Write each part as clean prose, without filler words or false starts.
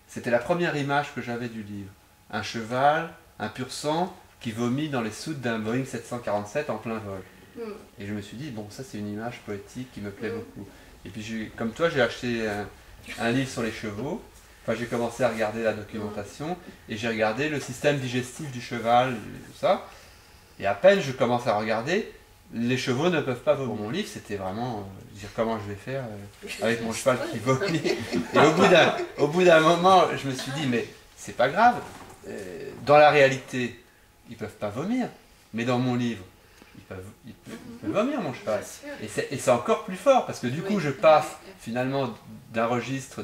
C'était la première image que j'avais du livre. Un cheval, un pur sang, qui vomit dans les soutes d'un Boeing 747 en plein vol. Et je me suis dit, bon, ça c'est une image poétique qui me plaît beaucoup. Et puis, comme toi, j'ai acheté un livre sur les chevaux. Enfin, j'ai commencé à regarder la documentation et j'ai regardé le système digestif du cheval, et tout ça. Et à peine je commence à regarder, les chevaux ne peuvent pas vomir. Mon livre, c'était vraiment dire comment je vais faire avec mon cheval qui vomit. Et au bout d'un moment, je me suis dit, mais c'est pas grave. Dans la réalité, ils peuvent pas vomir. Mais dans mon livre, il peut vomir, mon cheval. Et c'est encore plus fort, parce que du coup, je passe finalement d'un registre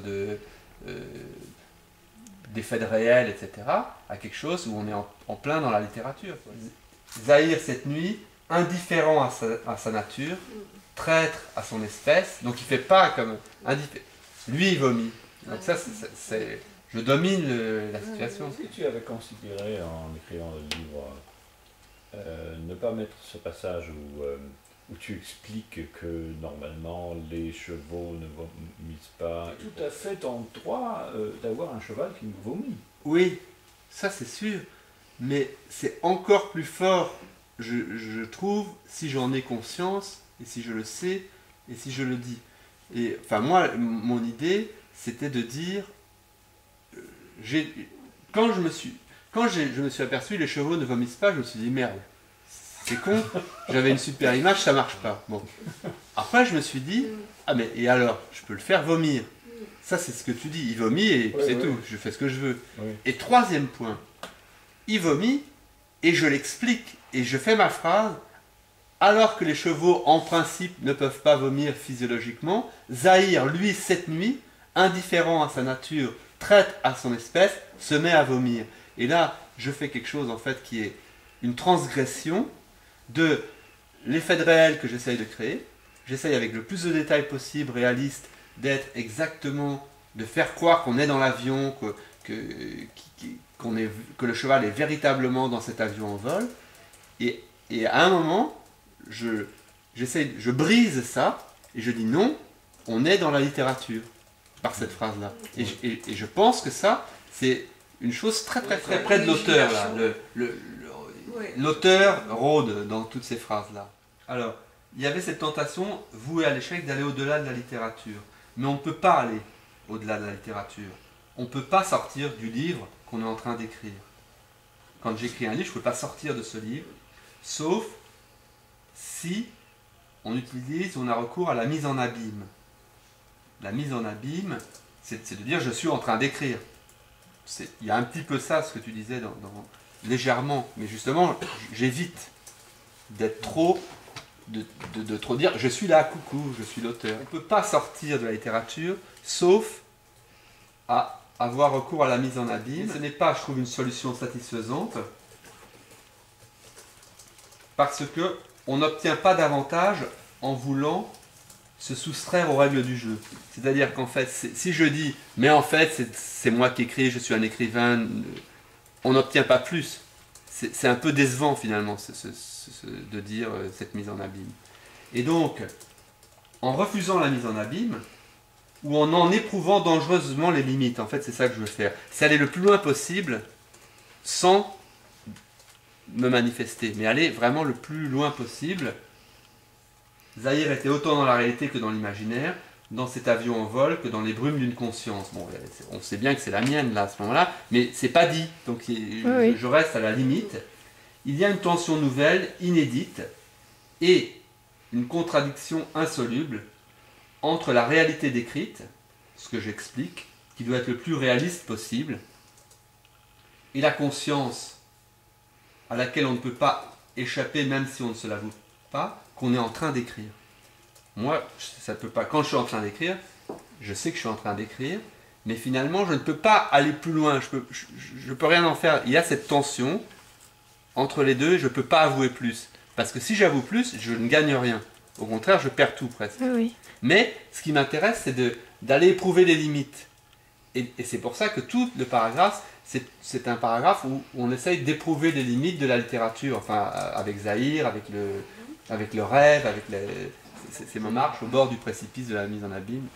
d'effets de réel, etc., à quelque chose où on est en plein dans la littérature. Zahir, cette nuit, indifférent à sa nature, traître à son espèce, donc il ne fait pas comme... Lui, il vomit. Donc ça, je domine la situation. Est-ce que tu avais considéré, en écrivant le livre, ne pas mettre ce passage où tu expliques que normalement les chevaux ne vomissent pas? Tout à fait en droit d'avoir un cheval qui vomit. Oui, ça c'est sûr, mais c'est encore plus fort, je trouve, si j'en ai conscience, et si je le sais, et si je le dis. Et enfin moi, mon idée, c'était de dire, quand je me suis aperçu que les chevaux ne vomissent pas, je me suis dit merde, c'est con, j'avais une super image, ça marche pas. Bon. Après je me suis dit, ah mais et alors, je peux le faire vomir. Ça c'est ce que tu dis, il vomit et puis c'est tout, je fais ce que je veux. Oui. Et troisième point, il vomit et je l'explique et je fais ma phrase, alors que les chevaux en principe ne peuvent pas vomir physiologiquement, Zahir, lui, cette nuit, indifférent à sa nature, traite à son espèce, se met à vomir. Et là, je fais quelque chose en fait qui est une transgression de l'effet de réel que j'essaye de créer. J'essaye avec le plus de détails possible, réaliste, d'être exactement, de faire croire qu'on est dans l'avion, que le cheval est véritablement dans cet avion en vol. Et à un moment, je brise ça et je dis non, on est dans la littérature par cette phrase-là. Et je pense que ça, c'est une chose très près de l'auteur. L'auteur rôde dans toutes ces phrases-là. Alors, il y avait cette tentation, vouée à l'échec, d'aller au-delà de la littérature. Mais on ne peut pas aller au-delà de la littérature. On ne peut pas sortir du livre qu'on est en train d'écrire. Quand j'écris un livre, je ne peux pas sortir de ce livre, sauf si on a recours à la mise en abîme. La mise en abîme, c'est de dire je suis en train d'écrire. Il y a un petit peu ça, ce que tu disais légèrement, mais justement, j'évite d'être trop, de trop dire je suis là, coucou, je suis l'auteur. On ne peut pas sortir de la littérature, sauf à avoir recours à la mise en abîme. Ce n'est pas, je trouve, une solution satisfaisante, parce que on n'obtient pas davantage en voulant se soustraire aux règles du jeu. C'est-à-dire qu'en fait, si je dis « mais en fait, c'est moi qui écris, je suis un écrivain », on n'obtient pas plus. C'est un peu décevant finalement de dire cette mise en abîme. Et donc, en refusant la mise en abîme, ou en éprouvant dangereusement les limites, en fait c'est ça que je veux faire, c'est aller le plus loin possible sans me manifester, mais aller vraiment le plus loin possible. Zahir était autant dans la réalité que dans l'imaginaire, dans cet avion en vol que dans les brumes d'une conscience. Bon, on sait bien que c'est la mienne là à ce moment-là, mais c'est pas dit, donc je reste à la limite. Il y a une tension nouvelle, inédite, et une contradiction insoluble entre la réalité décrite, ce que j'explique, qui doit être le plus réaliste possible, et la conscience à laquelle on ne peut pas échapper même si on ne se l'avoue pas, qu'on est en train d'écrire. Moi, ça peut pas. Quand je suis en train d'écrire, je sais que je suis en train d'écrire, mais finalement, je ne peux pas aller plus loin. Je peux rien en faire. Il y a cette tension entre les deux. Je ne peux pas avouer plus, parce que si j'avoue plus, je ne gagne rien. Au contraire, je perds tout presque. Oui. Mais ce qui m'intéresse, c'est d'aller éprouver les limites. Et c'est pour ça que tout le paragraphe, c'est un paragraphe où on essaye d'éprouver les limites de la littérature, enfin avec Zahir, avec le rêve, avec ces marches au bord du précipice de la mise en abîme.